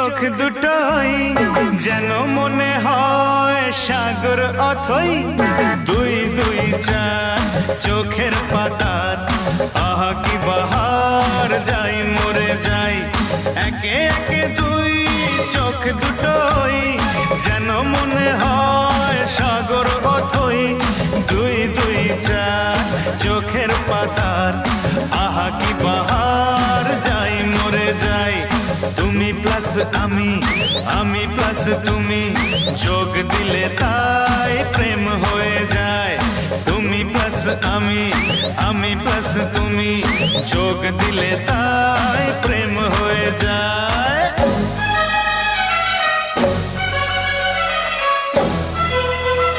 চোখ দুটোই যেন মনে হয় সাগর অথই দুই দুই চার চোখের পাতার আহা কি বাহার যাই মরে যাই একে একে দুই চোখ দুটোই যেন মনে হয় সাগর অথই দুই দুই চার চোখের পাতার আহা কি বাহার যাই মরে যাই তুমি প্লাস আমি প্লাস তুমি যোগ দিলে তাই প্রেম হয়ে যায় তুমি প্লাস আমি প্লাস তুমি যোগ দিলে তাই প্রেম হয়ে যায়